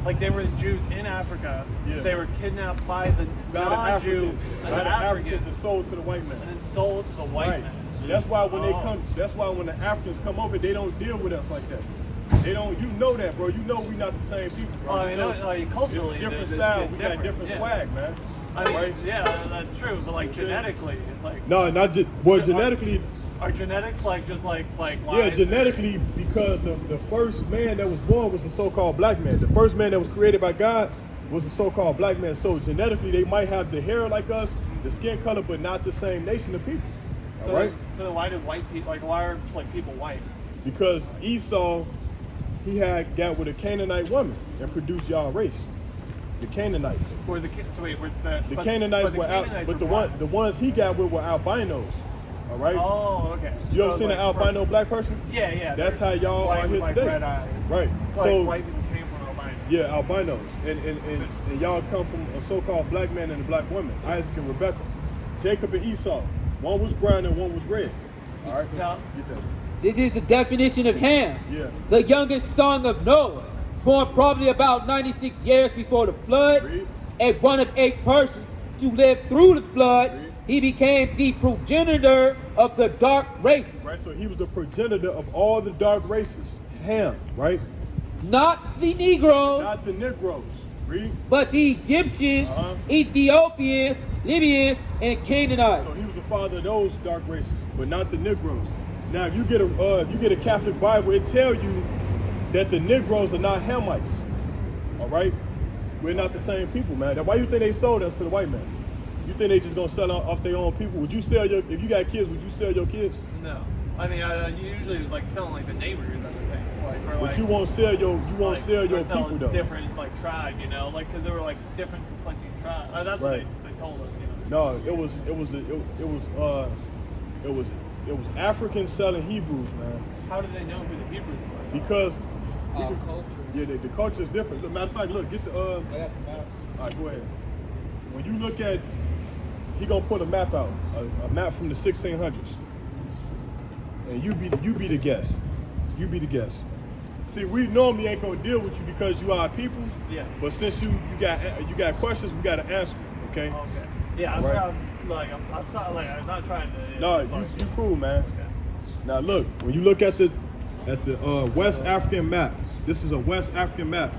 like they were Jews in Africa. Yeah. They were kidnapped by the non-Jews, by the Africans, and sold to the white man. and then sold to the white Right. man. That's why when they come, that's why when the Africans come over, they don't deal with us like that. They don't. You know that, bro. You know we not the same people, bro. Well, I mean, culturally, it's a different it's style. it's we got different yeah. swag, man. I mean, right? yeah, that's true. But like genetically, like No, not just. Well, genetically. Are genetics like just like Yeah, genetically, because the first man that was born was a so-called black man. The first man that was created by God was a so-called black man. So genetically, they might have the hair like us, the skin color, but not the same nation of people. So, all right? So why did white people, like, why are like people white? Because Esau, he had got with a Canaanite woman and produced y'all race. The Canaanites. Or the Canaanites were out, but the ones he got with were albinos. All right. Oh, okay. You ever seen an albino black person? Yeah, yeah. That's how y'all are here like today. Red eyes. Right. So like white people came from albinos. Yeah, albinos, and y'all come from a so-called black man and a black woman, Isaac and Rebecca, Jacob and Esau. One was brown and one was red. All right. Yeah. Get that. This is the definition of Ham, the youngest son of Noah, born probably about 96 years before the flood, and one of 8 persons to live through the flood. He became the progenitor of the dark races. Right, so he was the progenitor of all the dark races. Ham, right? Not the Negroes. Not the Negroes. Read. But the Egyptians, Ethiopians, Libyans, and Canaanites. So he was the father of those dark races, but not the Negroes. Now, if you get a Catholic Bible, it tell you that the Negroes are not Hamites. All right, we're not the same people, man. Why you think they sold us to the white man? You think they just gonna sell off their own people? Would you sell if you got kids? Would you sell your kids? No, I mean, usually it was like selling like the neighbors and everything. But you won't sell your people though. Different like tribe, you know, like because they were like different conflicting tribes. That's what they told us, you know. No, it was Africans selling Hebrews, man. How did they know who the Hebrews were? Because culture. Yeah, the culture is different. Matter of fact, look, get the. I got the map. All right, go ahead. When you look at, he gonna put a map out, a map from the 1600s, and you be the guest. You be the guest. See, we normally ain't gonna deal with you because you are our people. Yeah. But since you got questions, we gotta answer them. Okay. Okay. Yeah, I'm sorry, like I'm not trying to. No, you cool, man. Okay. Now look, when you look at the West African map, this is a West African map.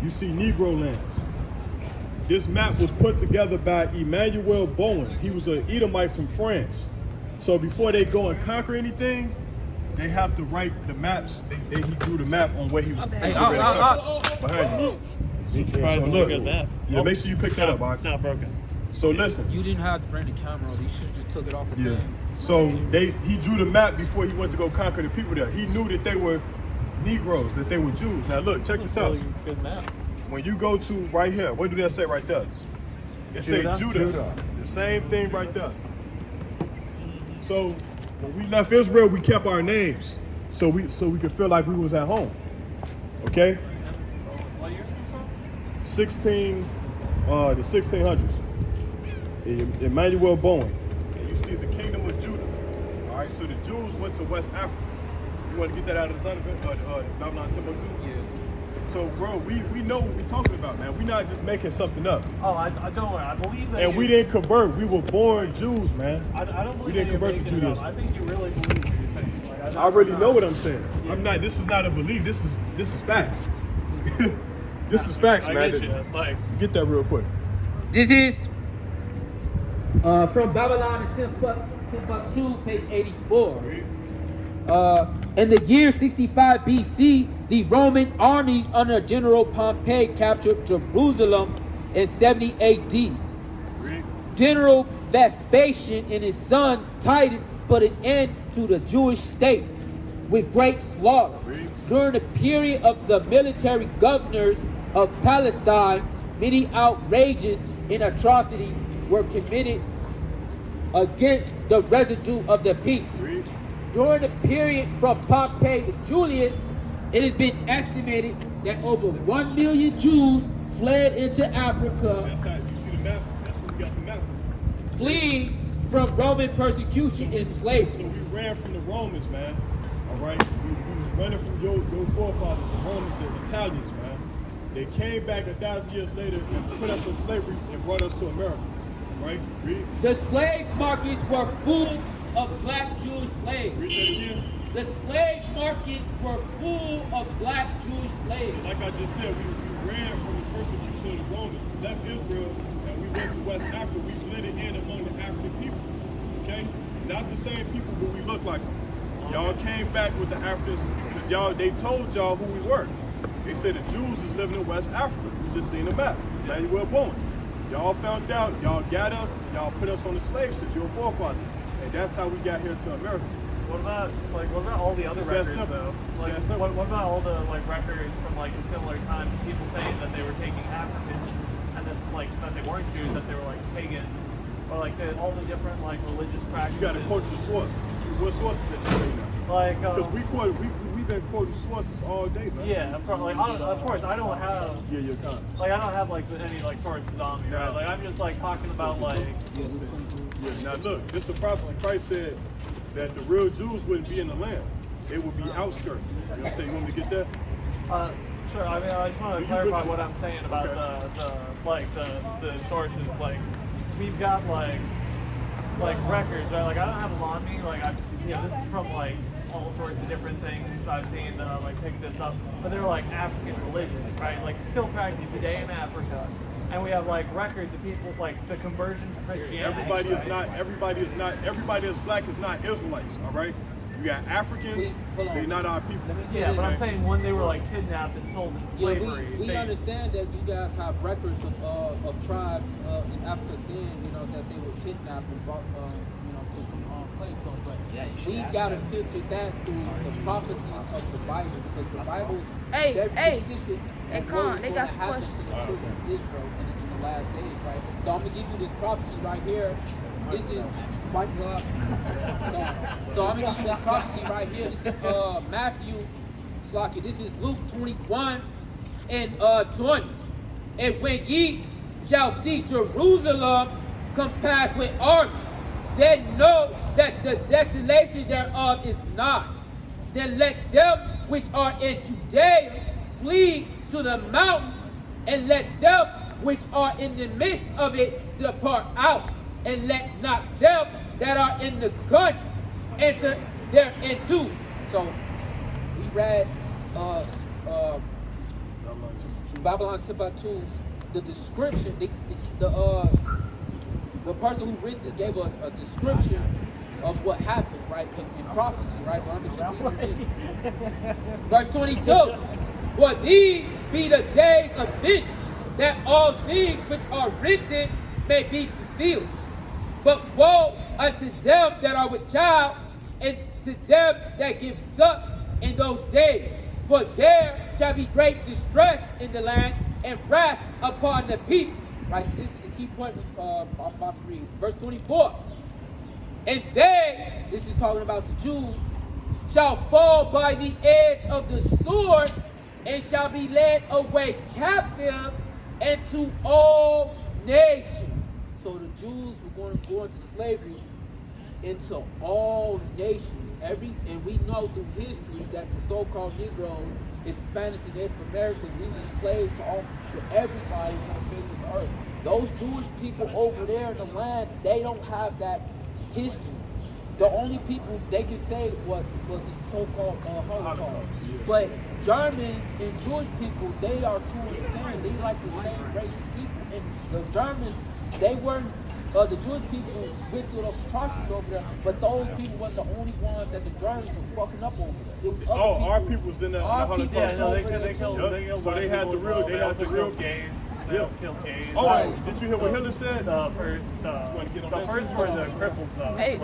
You see Negro land. This map was put together by Emmanuel Bowen. He was an Edomite from France. So before they go and conquer anything, they have to write the maps. He drew the map on where he was. Behind you. It's surprising to look at that. Yeah, make sure you pick that up, Box. It's not broken. So listen. You didn't have to bring the camera. You should have just took it off the thing. So he drew the map before he went to go conquer the people there. He knew that they were Negroes, that they were Jews. Now look, check this out. It's a good map. When you go to right here, what do that say right there? It says Judah. The same thing right there. So when we left Israel, we kept our names, so we could feel like we was at home. Okay. What year is this from? The 1600s. Emmanuel Bowen. And you see the kingdom of Judah. All right. So the Jews went to West Africa. You want to get that out of the son of it? Babylon Timbuktu? Yeah. So, bro, we know what we're talking about, man. We're not just making something up. Oh, I don't worry. I believe that. And we didn't convert. We were born Jews, man. I don't believe we didn't convert to Judaism. I think you really believe what you're saying. Like, I really know what I'm saying. Yeah. I'm not. This is not a belief. This is facts. This is facts, man. Get that real quick. This is from Babylon to Timbuktu, page 84. In the year 65 BC, the Roman armies under General Pompey captured Jerusalem in 70 AD. General Vespasian and his son Titus put an end to the Jewish state with great slaughter. During the period of the military governors of Palestine, many outrages and atrocities were committed against the residue of the people. During the period from Pompey to Julius, it has been estimated that over 1 million Jews fled into Africa. That's how you see the map. That's where we got the map from. Fleeing from Roman persecution and slavery. So we ran from the Romans, man. All right, we was running from your forefathers, the Romans, the Italians, man. They came back 1,000 years later and put us in slavery and brought us to America. Right? Read. The slave markets were full of black Jewish slaves. Read that again. The slave markets were full of black Jewish slaves. So like I just said, we ran from the persecution of the Romans. We left Israel and we went to West Africa. We blended in among the African people. Okay? Not the same people, but we look like them. Y'all came back with the Africans because they told y'all who we were. They said the Jews is living in West Africa. We just seen the map. Emmanuel Bowen. Y'all found out, y'all got us, y'all put us on the slave ships, your forefathers. And that's how we got here to America. What about all the other records though? Like, what about all the records from in similar times? People saying that they were taking Africans and that that they weren't Jews, that they were pagans, or all the different religious practices. You got to quote your source. What sources that you say now? Because we've been quoting sources all day, man. Yeah, of course. Of course, I don't have. Yeah, you're kind. I don't have any sources on me, right? I'm just talking about Yeah. Now look, this is a prophecy. Christ said that the real Jews wouldn't be in the land; they would be outskirts. You know what I'm saying? You want me to get that? Sure. I mean, I just want to clarify what I'm saying about the sources. We've got records, right? I don't have them on me. This is from all sorts of different things I've seen that pick this up. But they're African religions, right? Still practiced today in Africa. And we have records of people the conversion to Christianity. Everybody that's black is not Israelites, all right? You got Africans, they're not our people. Yeah, but I'm saying when they were kidnapped and sold into slavery. We understand that you guys have records of tribes in Africa saying, that they were kidnapped and brought, to some place. But we gotta filter that through the prophecies of the Bible, because the Bible is very specific. Hey, Con, they got some questions. To the children of Israel in the last days, right? So I'm gonna give you this prophecy right here. This is Mike Block. So I'm gonna give you this prophecy right here. This is Matthew Slocky. This is Luke 21 and 20. And when ye shall see Jerusalem compassed with armies, then know that the desolation thereof is nigh. Then let them which are in Judea flee to the mountains, and let them which are in the midst of it depart out, and let not them that are in the country enter thereinto. So we read Babylon Timbuktu, the description, the person who read this gave a description of what happened, right? In prophecy, right? But I'm gonna keep reading this. Verse 22. For these be the days of vengeance, that all things which are written may be fulfilled. But woe unto them that are with child, and to them that give suck in those days. For there shall be great distress in the land, and wrath upon the people. Right, so this is the key point I'm about to read. Verse 24. And they, this is talking about the Jews, shall fall by the edge of the sword, and shall be led away captive into all nations. So the Jews were going to go into slavery into all nations. And we know through history that the so-called Negroes, Hispanics and Native Americans, we were slaves to everybody on the face of the earth. Those Jewish people over there in the land, they don't have that history. The only people they can say what the so-called Holocaust. But Germans and Jewish people, they are two and the same. They like the same race of people. And the Germans, they weren't, the Jewish people went through those atrocities over there, but those people weren't the only ones that the Germans were fucking up over there. It was other our people was in the Holocaust. Yeah, no, they killed so they had the real gays. They also killed gays. Oh, right. Did you hear what Hitler said? The first were the cripples, though. Hey,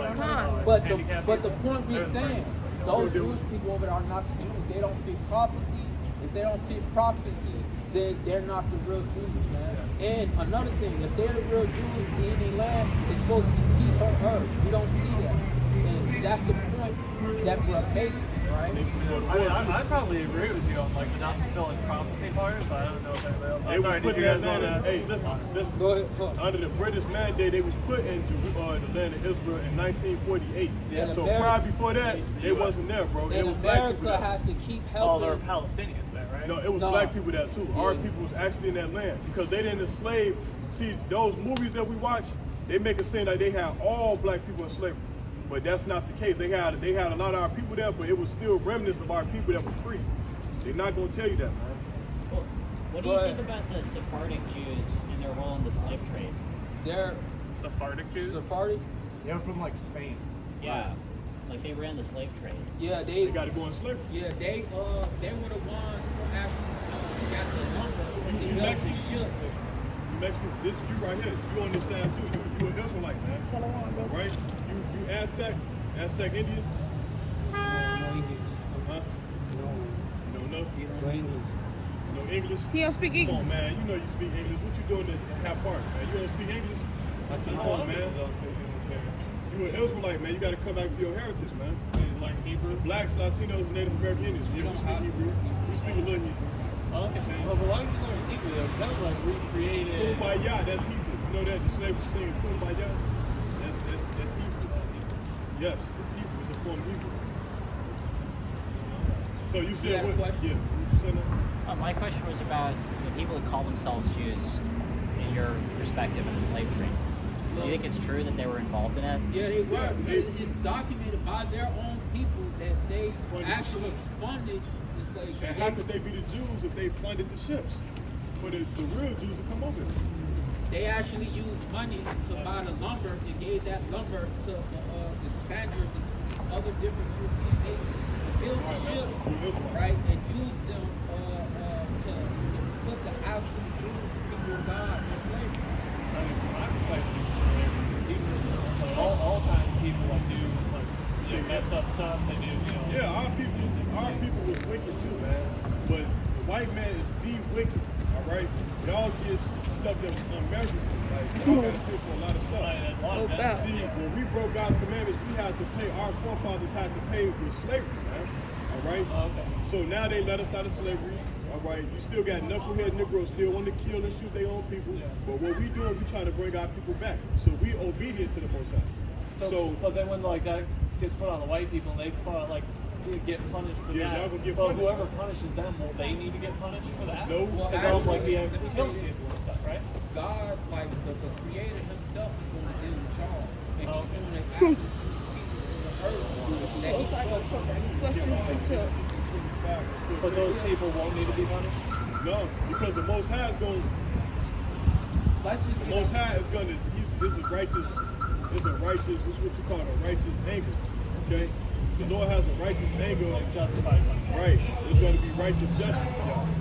but the point we're saying, those Jewish people over there are not the Jews. They don't fit prophecy. If they don't fit prophecy, then they're not the real Jews, man. And another thing, if they're the real Jews in their land, it's supposed to be peace on earth. We don't see that. And that's the point that we're making, right? I probably agree with you on the not fulfilling prophecy part, but I don't know if anybody else. They was putting that land in. Hey, listen. Go ahead. Under the British mandate, they was put in the land of Israel in 1948. Yeah. So prior before that, they wasn't there, bro. And America has to keep helping. Oh, there were Palestinians there, right? right? No, it was black people there too. Our people was actually in that land because they didn't enslave. See, those movies that we watch, they make it seem like they had all black people in slavery, but that's not the case. They had a lot of our people there, but it was still remnants of our people that was free. They're not gonna tell you that, man. Well, what do you think about the Sephardic Jews and their role in the slave trade? They're Sephardic Jews? Sephardic. They're from like Spain. Yeah, like they ran the slave trade. Yeah, They got to go in slavery. Yeah, they were the ones who actually got the lumber to You build the Mexican. ships. You Mexican. This you right here. You on this side too. You an Israelite, man. Right? You Aztec Indian. No English. Huh? No. You don't know? No English. You know English? He don't speak Come English. on, man. You know you speak English. What you doing in Half Park, man? You don't speak English? Come on, man. You an Israelite, man. You got to come back to your heritage, man. Like Hebrew? Blacks, Latinos, and Native American Indians. Yeah, we speak Hebrew. We speak a little Hebrew. Okay. Well, but why did you learn Hebrew though? Because that was like recreated. Kumbaya, that's Hebrew. You know that the slaves were singing Kumbaya? That's Hebrew. Yes, it's Hebrew. It's a form of Hebrew. So you said had a what? question? Yeah. What you said now? My question was about the people that call themselves Jews in your perspective in the slave trade. Do you think it's true that they were involved in it? Yeah, they were. Yeah, It's documented by their own people that they Funded actually the ships. funded the slave trade. And how could they be the Jews if they funded the ships for the real Jews to come over? They actually used money to buy the lumber and gave that lumber to the Spaniards and these other different European nations to build the ships, right, and use them to put the actual Jews, the people of God, in slavery. I mean, from my perspective, people, all kinds of people like do like messed up stuff. They do, you know. Yeah, our people was wicked too, man. But the white man is the wicked, all right? Y'all get stuff that was unmeasurable. Like, y'all got to pay for a lot of stuff. There's a lot of Oh, mess. See, when we broke God's commandments, we had to pay. Our forefathers had to pay with slavery, man. All right? Okay. So now they let us out of slavery. All right? You still got knucklehead Negroes still want to kill and shoot their own people. But what we doing, we trying to bring our people back. So we obedient to the Most High. So but then when like that gets put on the white people, and they like get punished for Yeah, that. y'all gonna get well, punished. whoever punishes them, will they need to get punished for that? No. Well, Because they'll like be actually, able let to me kill say this. people and stuff, right? God, like the Creator Himself, is going to deal with y'all, and Oh, He's okay. going to actually use people in the earth that He trusts. But those people won't need to be punished. no, because the Most High is going. Let's just The get Most High is going to. This is righteous. This is what you call a righteous anger. Okay, the Lord has a righteous anger. Like justified punishment. Right. It's going to be righteous justice.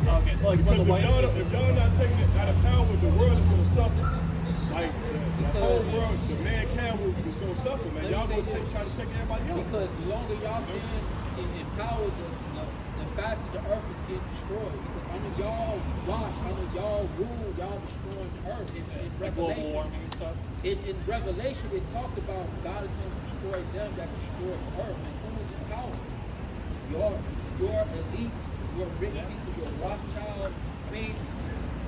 y'all. Okay, so like when Because the if white y'all not taking it out of power, the world is going to suffer. Like the whole world, the mankind is going to suffer, man. Y'all going to try to take everybody else. because the longer y'all stand in power, the faster the earth is getting destroyed. Because under y'all watch, under y'all rule, y'all destroying the earth. In like global Revelation, warming and stuff. in Revelation, it talks about God is going to destroy them that destroy the earth. And who is in power? Your elites, your rich people, your Rothschilds. I mean,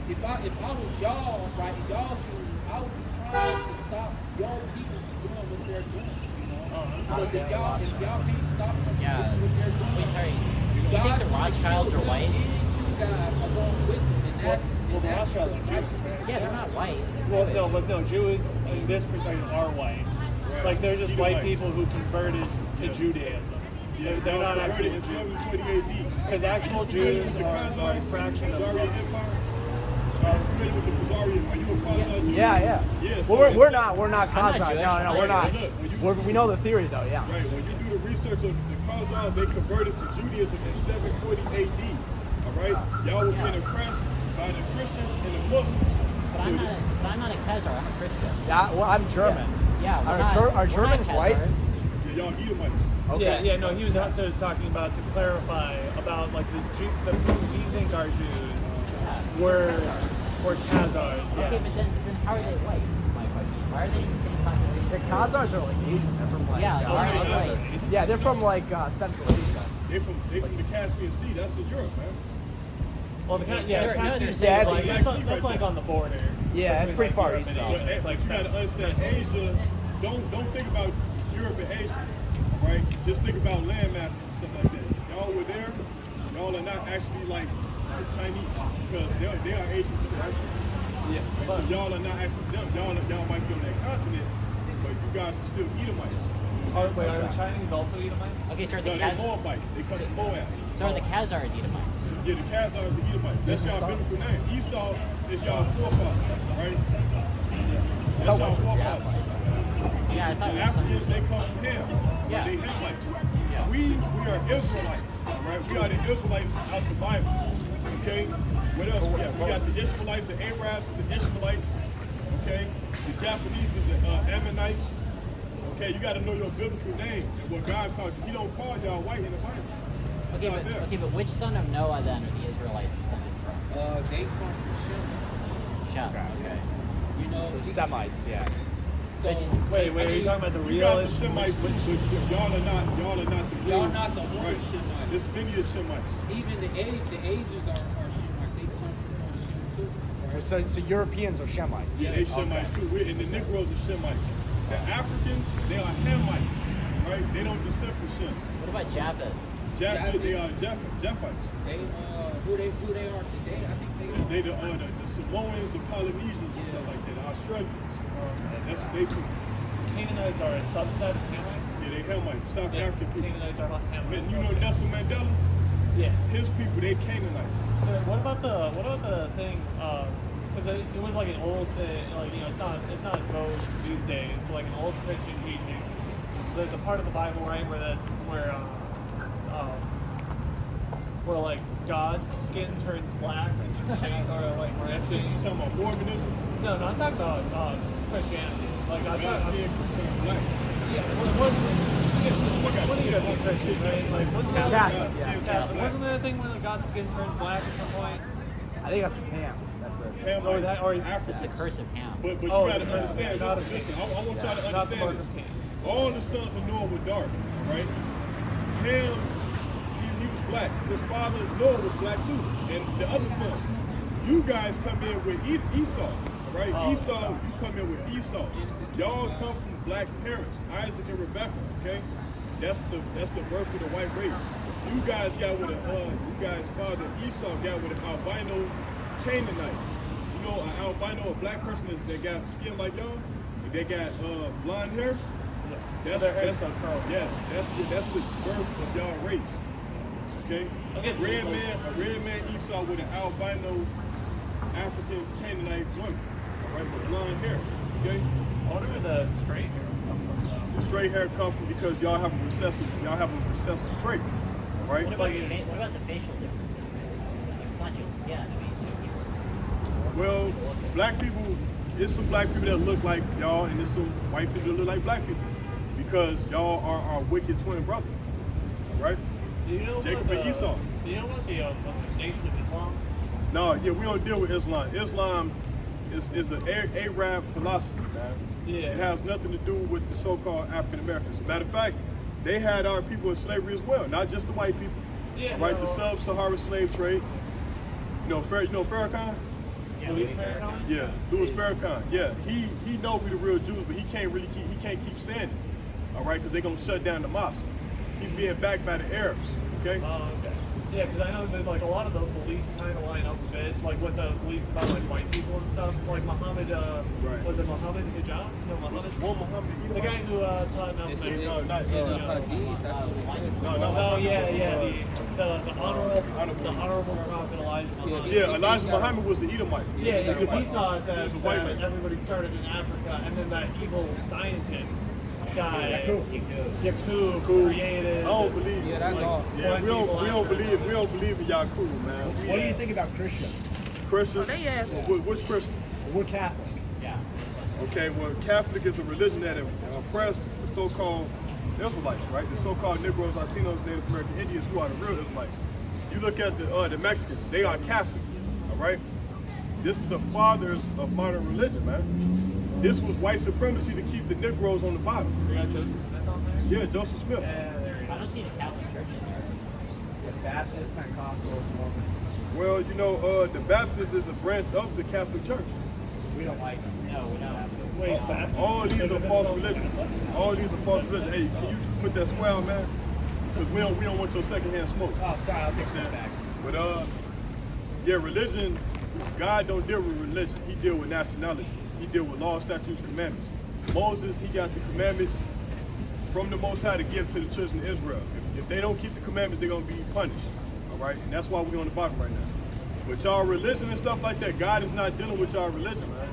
if I was y'all, right, in y'all shoes, I would be trying to stop your people from doing what they're doing. You know? Because if y'all can't stop them from Yeah. doing what they're doing, Wait, sorry. You think God's the gonna Rothschilds kill are them white? and you guys along with them, and that's Well, the Rothschilds are Jews. righteousness. Yeah, they're not white. Well, no, Jews in this perspective are white. Like they're just white Edomites. people who converted to Judaism. They're not actually in Jews. 740 AD. Because actual Jews are a fraction of Khazarian Empire. Are you familiar with the Khazarian? Are you a Khazar Jew? Yeah. Yeah, so Well, we're it's- not I'm not Khazar. Jewish. No, we're not. Look, We know the theory though. Yeah. Right, when you do the research on the Khazars, they converted to Judaism in 740 AD. All right, y'all were being oppressed by the Christians and the Muslims. But I'm not a Khazar. I'm a Christian. Yeah. Well, I'm German. Yeah, we're Are not, Ger- are we're Germans not white? Khazars. Yeah, y'all Edomites. Okay. No, he was talking about to clarify about like the people we think are Jews were Khazars. Okay, but then how are they white? Is my question. Why are they in the same population? The Khazars are like Asian. They're from like. Yeah, why are they white? Yeah, they're from like Central Asia. They from the Caspian Sea. That's in Europe, man. Well, they're Caspian not Sea Yeah, is it's like, like- that's like on the border. Yeah, it's between, pretty far Europe east and though. Asia. But It's like you gotta understand, Asia. Don't think about Europe and Asia. All right, just think about land masses and stuff like that. Y'all were there. Y'all are not actually like the Chinese because they are Asian too, right? Yeah. And so y'all are not actually them. Y'all might be on that continent, but you guys are still Edomites. Are the Chinese also Edomites? Okay, so are No, the they're Khazars, Moabites. They come from Moab. so are the Khazars Edomites? Yeah, the Khazars are Edomites. That's y'all biblical name. Esau is y'all forefather, right? That's y'all forefather. Yeah, I thought The it was Africans, they come from Ham. Yeah. They Hamites. We are Israelites, all right? We are the Israelites out the Bible, okay? What else we got? We got the Ishmaelites, the Arabs, the Ishmaelites, okay? The Japanese is the Ammonites. Okay, you got to know your biblical name and what God called you. He don't call y'all white in the Bible. It's not there. Okay, but which son of Noah then are the Israelites descended from? They come from Shem. Shem. Okay. You know, So Semites, yeah. so Wait, are you talking about the You real? guys are Shemites, but y'all are not the real. y'all not the only right. Shemites. This lineage Shemites. Even the Asians are Shemites. They come from Shem too. Right? So Europeans are Shemites. Yeah, they Shemites too. And the Negroes are Shemites. The Africans, they are Hamites, right? They don't descend from Shem. What about Japheth? Japheth, they are Japhites. They who they are today, I think they are. They the Samoans, the Polynesians and stuff like that, the Australians. That's what they do. Canaanites are a subset of Hamites? Yeah, they Hamites, South Yeah, African people. Canaanites are Hamites. Man, you know Nelson Mandela? Yeah. His people, they Canaanites. So what about the thing? Because it was like an old thing, like it's not in vogue these days. It's like an old Christian teaching. There's a part of the Bible, right, where like God's skin turns black, or like where That's it. You talking about Mormonism? No, I'm talking about Christianity. Like God's skin turns black. Yeah, what do you guys think Christian, right? Like, wasn't that Catholic, yeah. Catholic? Wasn't there a thing where God's skin turned black at some point? I think that's from Ham. That's the. Hamites, or The Africans. curse of Ham. But you Oh, gotta yeah. understand, Not listen, I want y'all to Not the understand mark this. of Cain. All the sons of Noah were dark, right? Ham, he was black. His father Noah was black too. And the other sons, you guys come in with Esau, right? Oh, Esau, you come in with Esau. Y'all come from black parents, Isaac and Rebecca, okay? That's the birth of the white race. You guys got with you guys' father Esau got with an albino Canaanite. You know, an albino, a black person that got skin like y'all, they got blonde hair. That's Their hair's so curly. yes, that's the birth of y'all race. Okay? Okay, A red man Esau with an albino African Canaanite woman, all right, with blonde hair. Okay? I wonder where the straight hair come from. The straight hair comes from because y'all have a recessive trait. All right? What about the facial differences? It's not just skin. I mean, people's. Well, black people, there's some black people that look like y'all, and there's some white people that look like black people. Because y'all are our wicked twin brother. Right? Do you know Jacob what and Esau. Do you know what the Nation of Islam? No, yeah, we don't deal with Islam. Islam is an Arab philosophy, man. Yeah. It has nothing to do with the so-called African Americans. Matter of fact, they had our people in slavery as well, not just the white people. Yeah. Right? no. The sub-Saharan slave trade. You know Farrakhan? Yeah, Louis Farrakhan? Yeah, Louis Farrakhan. Yeah, he know we the real Jews, but he can't keep saying it. All right, because they're gonna shut down the mosque. He's being backed by the Arabs. Okay. Oh, okay. Yeah, because I know there's like a lot of the beliefs kind of line up a bit, like with the beliefs about like white people and stuff. Like Muhammad, Right. was it Muhammad Hijab? No, Muhammad. Muhammad, The guy who taught Malcolm X. No, not Hadith, that's what it says. Oh yeah, the honorable Prophet Elijah Muhammad. Yeah, Elijah Muhammad was the Edomite. Yeah, because he thought that, was a white man. everybody started in Africa, and then that evil scientist guy, Yakub, created. I don't believe Yeah, it. that's all. Yeah, we don't believe in Yakub, man. What do you think about Christians? Christians? Which Christians? We're Catholic. Yeah. Okay, well, Catholic is a religion that oppressed the so-called Israelites, right? The so-called Negroes, Latinos, Native American Indians, who are the real Israelites. You look at the Mexicans; they are Catholic, all right? This is the fathers of modern religion, man. This was white supremacy to keep the Negroes on the bottom. We got Joseph Smith on there. Yeah, Joseph Smith. Yeah, there he I don't see the Catholic Church in there. The Baptist, Pentecostal, Mormons. Well, you know, the Baptist is a branch of the Catholic Church. We don't like them. No, we don't. Wait, Baptists All these consider are false themselves religions. Catholic? All these are false religions. Hey, can you put that square out, man? Because we don't want your secondhand smoke. Oh, sorry, I'll take You know some what I'm back. saying? But Yeah, religion, God don't deal with religion. He deal with nationalities. He deal with law, statutes, commandments. Moses, he got the commandments from the Most High to give to the children of Israel. If they don't keep the commandments, they're going to be punished. All right? And that's why we're on the bottom right now. But y'all religion and stuff like that, God is not dealing with y'all religion, man.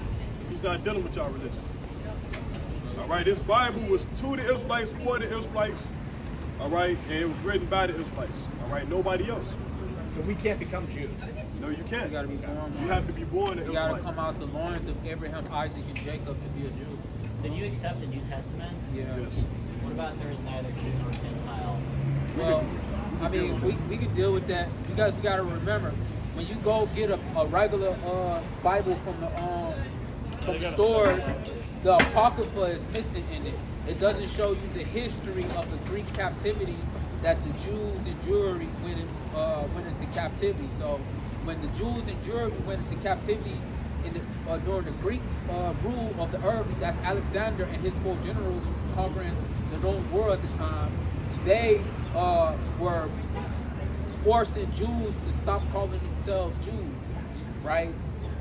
He's not dealing with y'all religion. All right? This Bible was to the Israelites, for the Israelites. All right? And it was written by the Israelites. All right? Nobody else. So we can't become Jews. No, you can't. You gotta be born. You have to be born an You gotta Israelite. come out the loins of Abraham, Isaac, and Jacob to be a Jew. So do you accept the New Testament? Yeah. Yes. What about there is neither Jew nor Gentile? Well, I mean, we can deal with that. You guys, we gotta remember, when you go get a regular Bible from the stores, the Apocrypha is missing in it. It doesn't show you the history of the Greek captivity that the Jews and Jewry went into captivity. So when the Jews and Jewry went into captivity during the Greeks' rule of the earth, that's Alexander and his 4 generals conquering the known world at the time, they were forcing Jews to stop calling themselves Jews, right?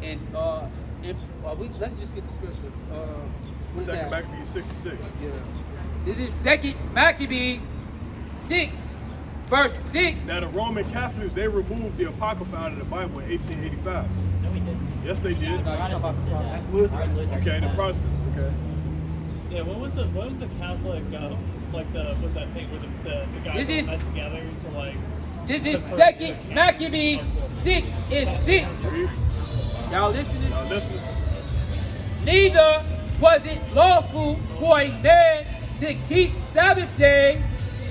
And let's just get the scripture. What's Second that? Maccabees 66. Yeah. This is 2 Maccabees 6, verse 6. Now the Roman Catholics, they removed the Apocrypha out of the Bible in 1885. No, we didn't. Yes, they did. Protestants did that. That's Lutheran. Okay, the Protestants. Okay. Yeah, what was the Catholic was that thing where the guys This is- all met together to like This is 2 Maccabees 6 and 6. Read. Y'all listen. Now listen. Neither was it lawful for a man to keep Sabbath days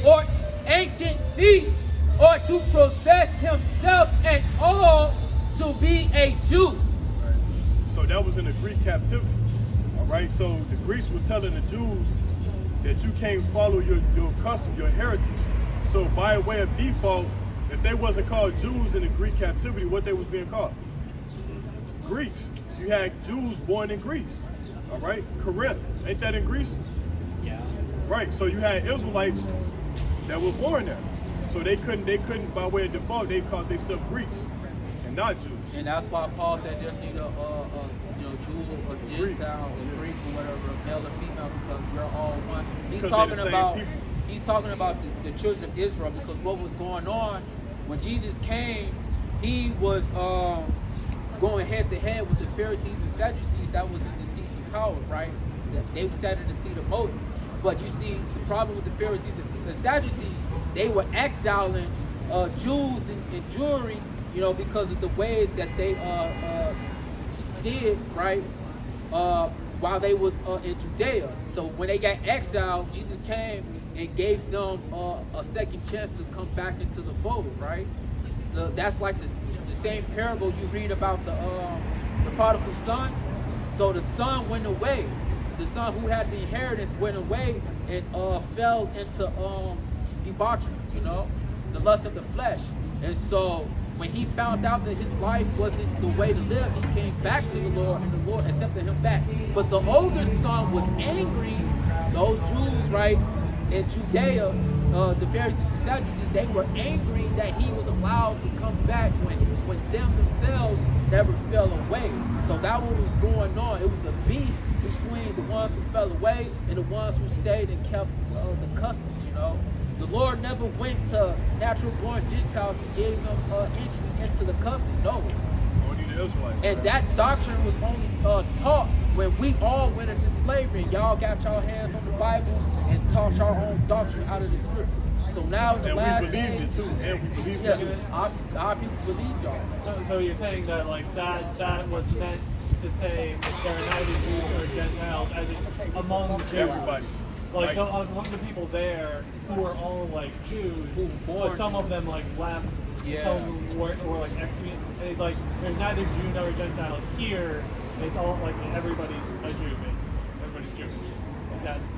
or ancient feasts or to profess himself at all to be a Jew. Right. So that was in the Greek captivity. All right. So the Greeks were telling the Jews that you can't follow your custom, your heritage. So by way of default, if they wasn't called Jews in the Greek captivity, what they was being called? Greeks. You had Jews born in Greece. All right. Corinth. Ain't that in Greece? Yeah. Right. So you had Israelites that were born there. So they couldn't by way of default, they called themselves Greeks and not Jews. And that's why Paul said there's neither Jew or Gentile or Greek or whatever, male or female, because we're all one. He's Because talking they're the same about people. he's talking about the children of Israel, because what was going on when Jesus came, he was going head to head with the Pharisees and Sadducees that was in the seats of power, right? They sat in the seat of Moses. But you see, the problem with the Pharisees and the Sadducees, they were exiling Jews and Jewry, because of the ways that they did, right, while they was in Judea. So when they got exiled, Jesus came and gave them a second chance to come back into the fold, right? That's like the same parable you read about the prodigal son. So the son went away. The son who had the inheritance went away and fell into debauchery, the lust of the flesh. And so when he found out that his life wasn't the way to live, he came back to the Lord, and the Lord accepted him back. But the older son was angry. Those Jews, right, in Judea, the Pharisees and Sadducees, they were angry that he was allowed to come back when them themselves never fell away. So that what was going on. It was a beef between the ones who fell away and the ones who stayed and kept the customs, The Lord never went to natural-born Gentiles to give them entry into the covenant. No. Only the Israelites. And right? that doctrine was only taught when we all went into slavery. And y'all got y'all hands on the Bible and taught your own doctrine out of the scriptures. So now in the And last we believed days, it too. And we believed yes, it too. our people believe y'all. So you're saying that that was meant to say there are neither Jews nor Gentiles as in among Jews. Everybody. Like Right. among the people there who were all like Jews, Who were born but some of them like left, Yeah. some were like excommunicated. And he's like, there's neither Jew nor Gentile here. It's all like everybody's a Jew, basically. Everybody's Jewish.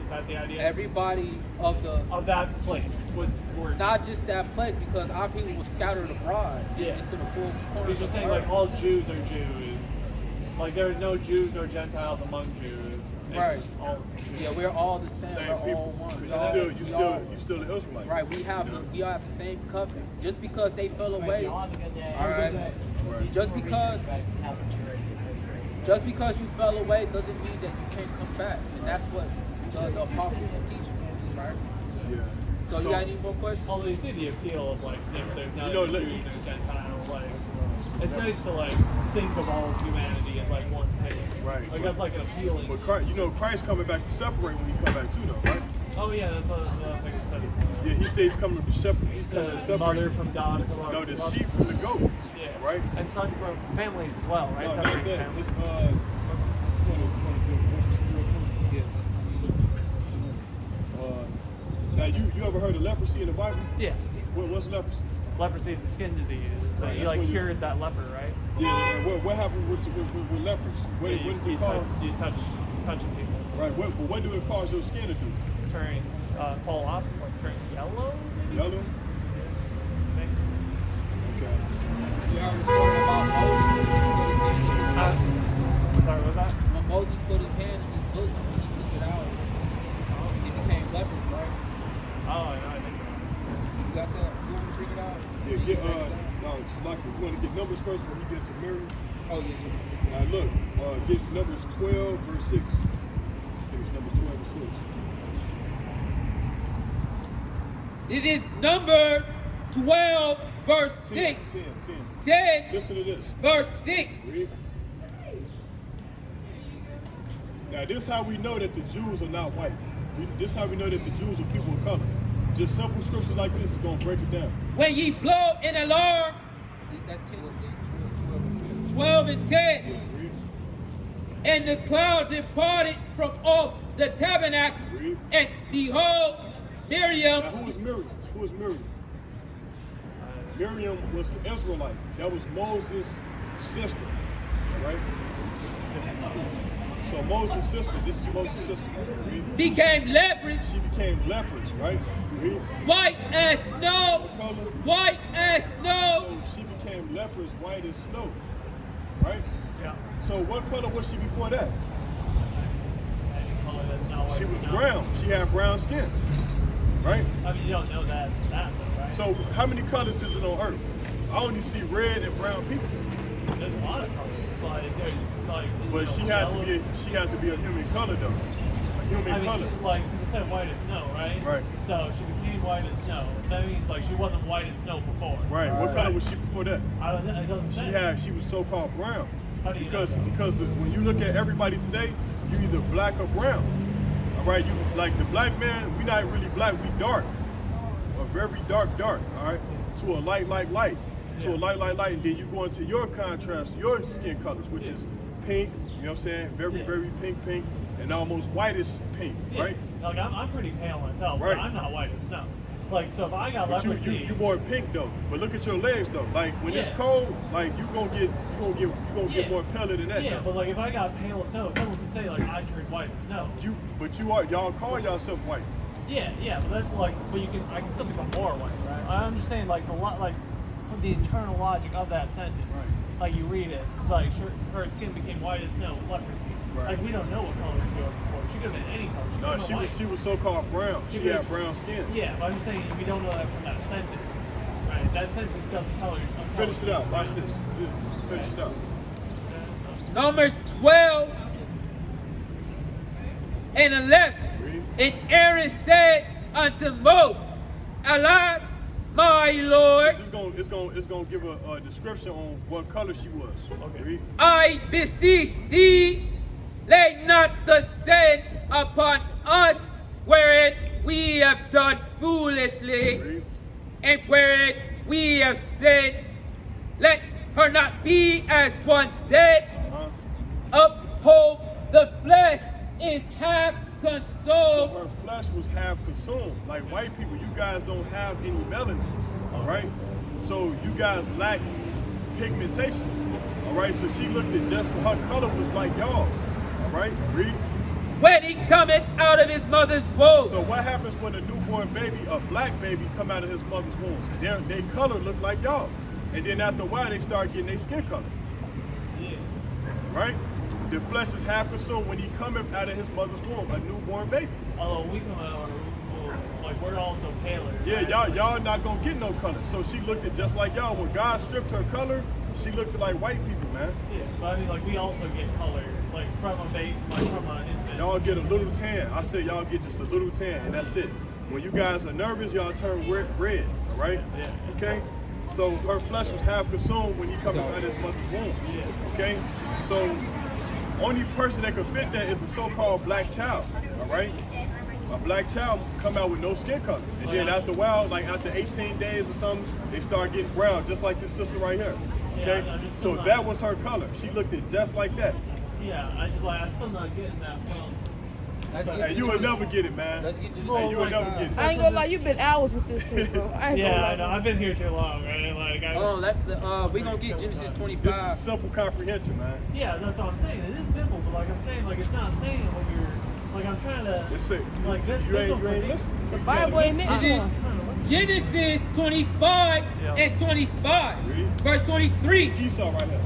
Is that the idea? Everybody of that place were not just that place, because our people were scattered abroad Yeah. into the four corners. He's just of saying the like earth. all Jews are Jews. Like there is no Jews nor Gentiles among Jews. Right. It's all, Yeah, we're all the same. Same We're people. all one. 'Cause We you all- still, we you all- still, you still an Israelite. Right, we all have the same covenant. Just because they fell away, Y'all have a good day. all right. Right. Just because you fell away doesn't mean that you can't come back, and that's what the apostles were teaching, right? Yeah. So you got any more questions? although you see the appeal of like if there's not You know, a Jew, let- no Gentile, like it's nice to like think of all of humanity as like one thing. Right. Like that's like an appealing. But Christ, you know, Christ coming back to separate when he come back too, though, right? Oh yeah, that's what I think it said. Yeah, he says he's coming to separate. He's coming to The separate. mother from daughter. No, the sheep from the goat. Yeah. Right. And son from families as well, right? No, Separating that. families. It's now you ever heard of leprosy in the Bible? Yeah. What's leprosy? Leprosy is the skin disease. So Right, you that's like when you- cured that leper, right? Yeah. And what happened with lepers? What Yeah, is it called? You touching people, Right. What do it cause your skin to do? turn fall off, like turn yellow. Maybe? Yellow. Maybe. Okay. We already spoke about Moses. Sorry, what was that? When Moses put his hand in his bosom and he took it out, it became lepers, right? Oh, I know. I think. You got that? You want to figure it out? Yeah. No, it's like you want to get numbers first before you get to Mary. Oh, yeah. All right, look. Get Numbers 12 verse 6. I think it's Numbers 12 verse 6. This is Numbers 12, verse 6. 10. 10, Listen to this. verse 6. Read. Now, this is how we know that the Jews are not white. This is how we know that the Jews are people of color. Just simple scriptures like this is going to break it down. When ye blow an alarm, that's 10 and 6. 12 and 10. Read. And the cloud departed from off the tabernacle. Read. And behold, Miriam. Now, who is Miriam? Who is Miriam? Miriam was an Israelite. That was Moses' sister. All right? So Moses' sister, this is Moses' sister. Read. Became leprous, She became leprous, right? Read. white as snow, What color? white as snow. So she became leprous, white as snow. Right? Yeah. So what color was she before that? Any color that's not white She was snow. brown. She had brown skin. Right? I mean, you don't know that though, right? So how many colors is it on earth? I only see red and brown people. There's a lot of colors. Like there's like. But she had to be a human color though. A human I mean, color. she, like, because it said white as snow, right? Right. So she became white as snow. That means like she wasn't white as snow before. Right. What color was she before that? I don't know. It doesn't say. She was so-called brown. How do you know Because that? when you look at everybody today, you either black or brown. All right, you like the black man, we not really black, we dark. A very dark, all right? To a light, to a light, and then you go into your contrast, your skin colors, which is pink, you know what I'm saying? Very pink, and almost whitish pink, right? Like I'm pretty pale myself, Right. but I'm not white as snow. Like so, if I got But leprosy, you more pink though. But look at your legs though. Like when it's Yeah. cold, like you gonna get Yeah. more paler than that. yeah, though. but like if I got pale as snow, someone could say like I turned white as snow. Y'all call yourself white. Yeah, but that like, but I can still become more white, right? I'm just saying like like from the internal logic of that sentence, Right. like you read it, it's like her skin became white as snow with leprosy. Right. Like we don't know what color she was before. She could have been any color. No, She could have she was so-called brown. She could've- had brown skin. Yeah, but I'm just saying we don't know that from that sentence, right? That sentence doesn't color. Finish it out. Watch this. Finish it out. Numbers 12 and 11. Read. And Aaron said unto Moses, Alas, my Lord, It's gonna give a description on what color she was. Okay. Read. I beseech thee, lay not the sin upon us, wherein we have done foolishly, Read. and wherein we have sinned. Let her not be as one dead, Uh-huh. of whom the flesh is half So consumed. her flesh was half consumed. Like white people, you guys don't have any melanin. All right. So you guys lack pigmentation. All right. So she looked at just her color was like y'all's. All right. Read. When he cometh out of his mother's womb. So what happens when a newborn baby, a black baby, come out of his mother's womb? Their color look like y'all. And then after a while, they start getting their skin color. Yeah. Right? the flesh is half consumed when he cometh out of his mother's womb, a newborn baby. Although we come out, like we're also paler. Yeah, right? y'all not gonna get no color. So she looked at just like y'all. When God stripped her color, she looked like white people, man. Yeah, but I mean, like we also get color, like from a baby, like from an infant. Y'all get a little tan. I said y'all get just a little tan, and that's it. When you guys are nervous, y'all turn red, all right? Yeah. Okay? So her flesh was half consumed when he coming out of his mother's womb. Yeah. Okay? So only person that could fit that is a so-called black child, all right? A black child come out with no skin color. And then after a while, like after 18 days or something, they start getting brown, just like this sister right here. Okay? Yeah, So that was her color. She looked it just like that. Yeah, I'm still not getting that from. Hey, you will never get it, man. Let's get to Hey, you will like, never get it. I ain't gonna lie, you've been hours with this shit, bro. I ain't gonna Yeah, lie. I know. I've been here too long, right? Like, we gonna get Genesis This is 25. simple comprehension, man. yeah, that's what I'm saying. It is simple, but like I'm saying, like it's not saying when you're, like I'm trying to, It's it. like this. You this ain't, one you ain't for me- listening. The Bible ain't meant This for is us. Genesis 25 Yeah. and 25, Read. verse 23. Esau right here.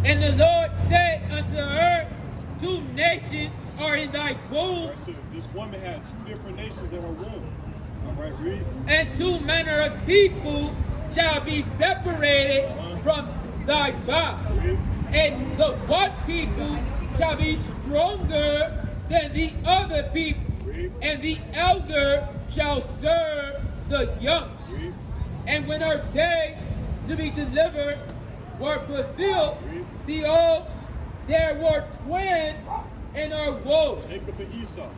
And the Lord said unto her, 2 nations are in thy womb, Right, so this woman had 2 different nations in her womb. All right, read. and 2 manner of people shall be separated from thy bowels. Read. And the one people shall be stronger than the other people, Read. and the elder shall serve the young. Read. And when her days to be delivered were fulfilled, Read. behold, there were twins in her womb. Jacob and Esau. All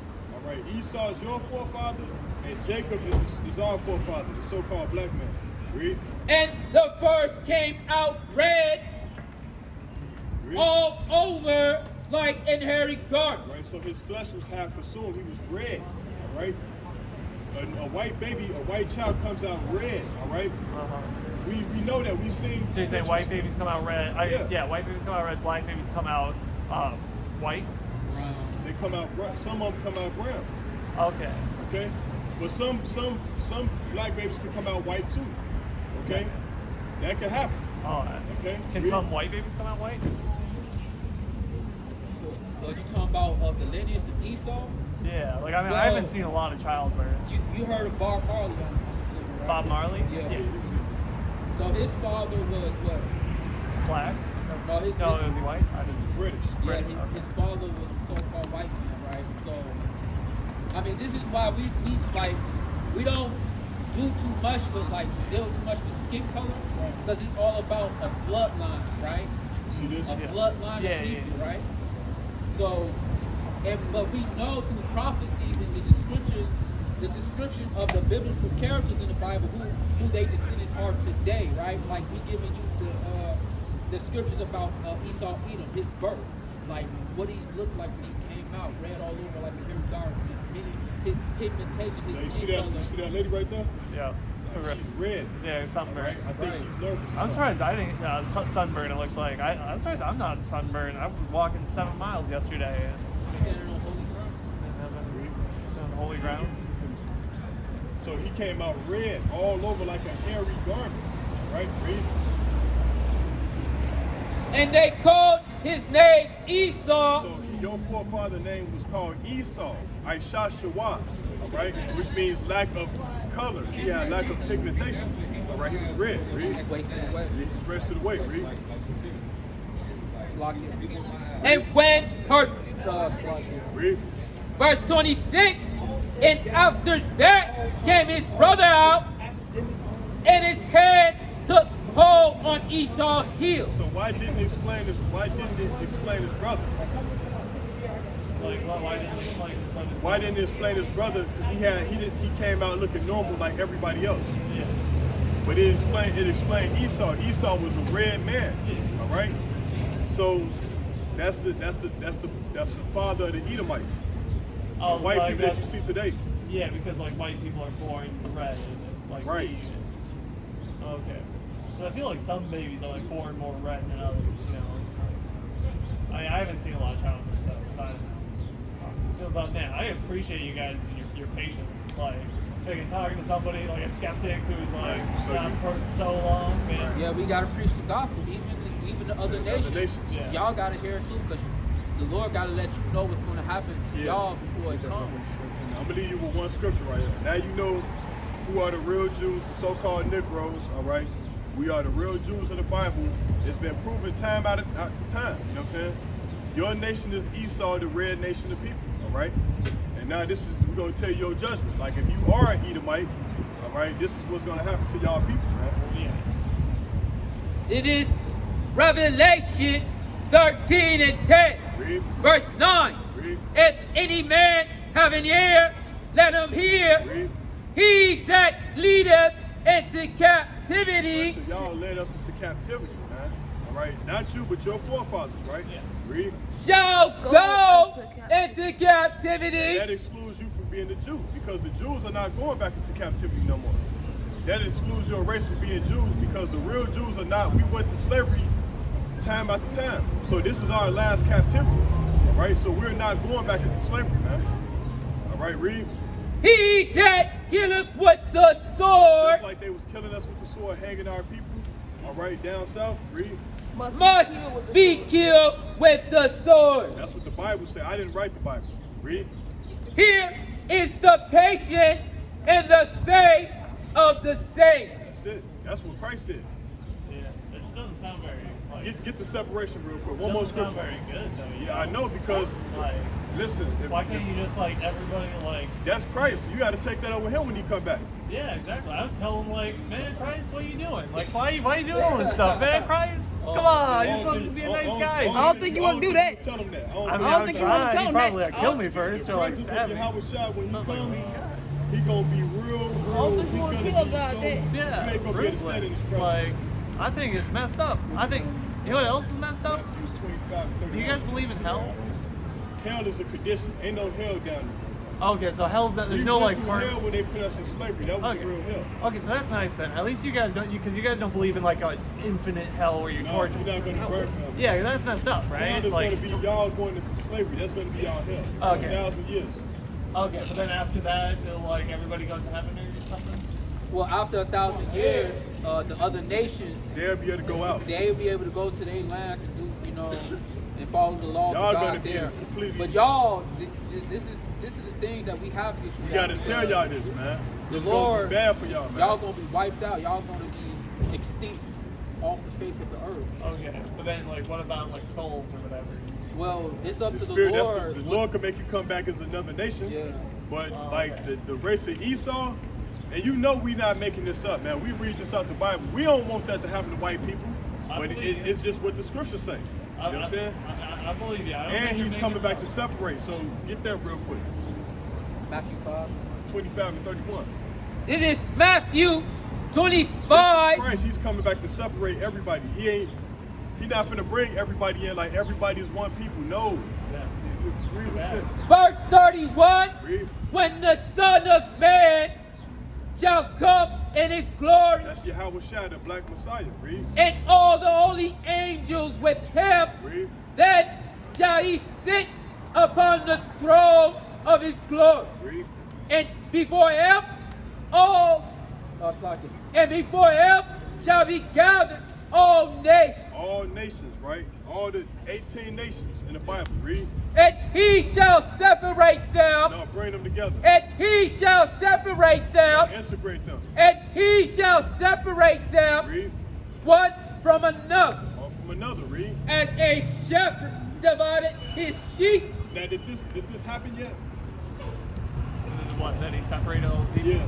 right, Esau is your forefather, and Jacob is our forefather, the so-called black man. Read. And the first came out red Read. all over like an hairy garment. Right, so his flesh was half consumed. He was red. All right. A white baby, a white child comes out red. All right. Uh-huh. We know that. We seen. So you're saying white babies come out red? Yeah. White babies come out red. Black babies come out white. They come out brown. Some of them come out brown. Okay. Okay. But some black babies can come out white too. Okay. That can happen. All right. Okay. Can Read. some white babies come out white? Are you talking about of the lineage of Esau? Yeah. Like I mean, I Well- haven't seen a lot of childbirths. You heard of Bob Marley, I'm assuming, right? Bob Marley? Yeah. So his father was what? Black? No, his No, was he white? I didn't. British. yeah, British, his, okay. his father was a so-called white man, right? So, I mean, this is why we like we don't do too much with like deal too much with skin color because it's all about a bloodline, right? See this? A Yeah. bloodline Yeah, of yeah, people, yeah. right? So, but we know through prophecies and the description of the biblical characters in the Bible who they descendants are today, right? Like we giving you the scriptures about Esau, Edom, his birth, like what he looked like when he came out, red all over like a hairy garment, meaning his pigmentation, Now, his you see skin that? color. You see that lady right there? Yeah. Like, she's red. Yeah, something Right? very. I think Right. she's nervous. I'm surprised I didn't. It's sunburn. It looks like. I'm surprised I'm not sunburned. I was walking 7 miles yesterday Standing on holy ground. and on holy ground. So he came out red all over like a hairy garment. Right? Read. And they called his name Esau. So your forefather name was called Esau, Aisha Shawa, all right? Which means lack of color. He had lack of pigmentation. All right, he was red. Read. Wasted away. He was rest of the way. Read. And when her Read. verse 26, and after that came his brother out, and his head took hold on Esau's heel. So why didn't it explain his? Why didn't it explain his brother? Like, why didn't like? Why didn't it explain his brother? Because he came out looking normal like everybody else. Yeah. But it explained Esau. Esau was a red man. All right. So that's the father of the Edomites. Oh, White like people that you that's- see today. Yeah, because like white people are born red and like Right. Asians. Okay. 'Cause I feel like some babies are like born more red than others. You know. I haven't seen a lot of childbirths though. So I don't know. But man, I appreciate you guys and your patience. Like talking to somebody like a skeptic who's like Right. So done you- for so long, man. Yeah, we gotta preach the gospel, even the other nations. nations. Yeah. Y'all gotta hear it too, because the Lord got to let you know what's going to happen to y'all before it comes. I'm going to leave you with one scripture right here. Now you know who are the real Jews, the so-called Negroes, all right? We are the real Jews of the Bible. It's been proven time out of time, you know what I'm saying? Your nation is Esau, the red nation of people, all right? And now this is, we're going to tell you your judgment. Like if you are an Edomite, all right, this is what's going to happen to y'all people, man. It is Revelation 13 and 10, Read. verse 9. Read. If any man have an ear, let him hear. Read. He that leadeth into captivity. So y'all led us into captivity, man. All right, not you, but your forefathers, right? Yeah. Read. Shall go into captivity. That excludes you from being a Jew, because the Jews are not going back into captivity no more. That excludes your race from being Jews, because the real Jews are not. We went to slavery time after time. So this is our last captivity. All right, so we're not going back into slavery, man. All right, read. He that killeth with the sword Just like they was killing us with the sword, hanging our people. All right, down south, read. must be killed with the sword. That's what the Bible said. I didn't write the Bible. Read. Here is the patience and the faith of the saints. That's it. That's what Christ said. Yeah, it just doesn't sound very like. Get the separation real quick. One more Doesn't scripture. sound very good though. Yeah, I know, because Like, listen. why can't you just like everybody like? That's Christ. You got to take that up with him when he come back. Yeah, exactly. I'm telling like, man, Christ, what are you doing? Like, why you doing all this stuff, man? Christ, come on, you're supposed to be a nice guy. I don't think you want to do that. Tell him that. I mean, I don't think you want to tell he him probably that. like, kill me first The or like presence of stab me. Yahweh Shai, when he Sounds like a come, mean guy. he gonna be real. think He's you wanna gonna tell be God so. that. You Yeah, ain't gonna be able to stand in his ruthless. presence. Like, I think it's messed up. I think, you know what else is messed up? He was 25, 31. Do you guys believe in hell? Hell is a condition. Ain't no hell down there. Okay, so hell's that. There's We no went like through part. hell when they put us in slavery. That was Okay. the real hell. Okay, so that's nice then. At least you guys don't, because you guys don't believe in like an infinite hell where you're No, tortured. you're not gonna burn forever. Yeah, that's messed up, right? Hell is Like, gonna be y'all going into slavery. That's gonna be y'all hell. Okay. 1,000 years. okay, but then after that, like everybody goes to heaven or something. Well, after 1,000 years, the other nations, They'll be able to go out. they'll be able to go to their lands and do, and follow the laws Y'all of gonna God be there. completely- But y'all, this is the thing that we have to get you. We gotta guys, tell because y'all this, man. The It's gonna Lord, be bad for y'all, man. y'all gonna be wiped out. Y'all gonna be extinct off the face of the earth. Okay, but then like what about like souls or whatever? Well, it's up The to the spirit, Lord. the Lord can make you come back as another nation. Yeah. But Oh, like okay. the race of Esau, and you know we not making this up, man. We read this out the Bible. We don't want that to happen to white people, I but believe you. it's just what the scriptures say. You know what I'm saying? I believe you. I don't And think he's you're coming making back to separate. So get that real quick. Matthew 5. 25 and 31. This is Matthew This 25. is Christ. He's coming back to separate everybody. He not finna bring everybody in like everybody is one people. No. Yeah. Read what shit. Verse 31. Read. When the Son of Man shall come in his glory, That's Yahweh Shai, the black Messiah. Read. and all the holy angels with him, Read. then shall he sit upon the throne of his glory. Read. And before him, and before him shall be gathered all nations. All nations, right? All the 18 nations in the Bible. Read. And he shall separate them, No, bring them together. and he shall separate them, Integrate them. and he shall separate them Read. one from another, One from another. Read. as a shepherd divided his sheep. Now, did this happen yet? What? That he separated all the people? Yeah.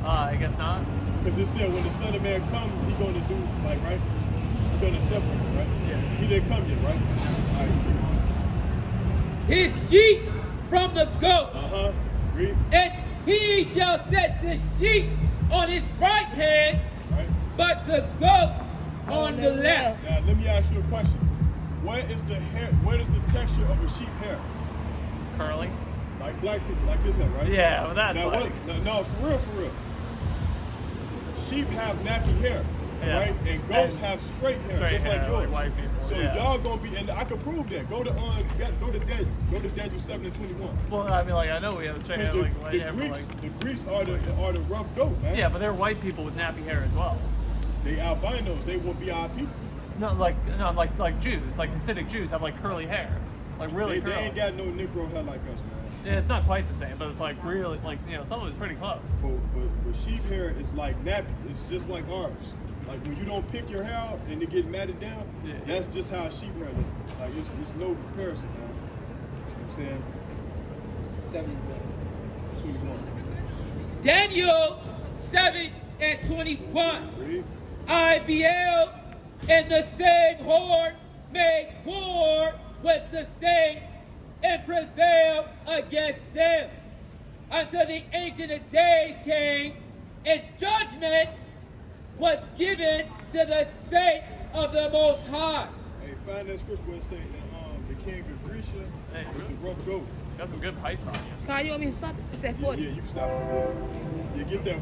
I guess not. Because it said when the Son of Man comes, he going to do, like, right? He's going to separate, right? Yeah. He didn't come yet, right? All right. His sheep from the goats, Uh-huh. Read. and he shall set the sheep on his right hand, Right. but the goats on the left. Now, let me ask you a question. What is the hair, what is the texture of a sheep hair? Curly. Like black people, like this hair, right? Yeah, well that's Now, like. no, for real. Sheep have nappy hair, Yeah. right? And goats And have straight hair, straight just like hair, yours. like white people, So yeah. y'all gonna be, and I can prove that. Go to Daniel 7 and 21. Well, I mean, like I know we have straight hair, Because like white hair, but like. the Greeks are the rough goat, man. Yeah, but they're white people with nappy hair as well. They albinos. They will be our people. No, like Jews, like Hasidic Jews have like curly hair. like really They curly. ain't got no Negro hair like us, man. Yeah, it's not quite the same, but it's like really, like, you know, some of it's pretty close. But sheep hair is like nappy. It's just like ours. Like when you don't pick your hair out and it get matted down, Yeah. that's just how sheep hair looks. Like it's no comparison, man. You know what I'm saying? 21. Daniel 7 and 21. Read. I beheld, and the same horde made war with the saints and prevailed against them until the Ancient of Days came, and judgment was given to the saints of the Most High. Hey, find that scripture where it say that the king of Grecia Hey, was the rough goat. got some good pipes on you. Kyle, you want me to stop? It said 40. Yeah, you can stop it. Yeah, get that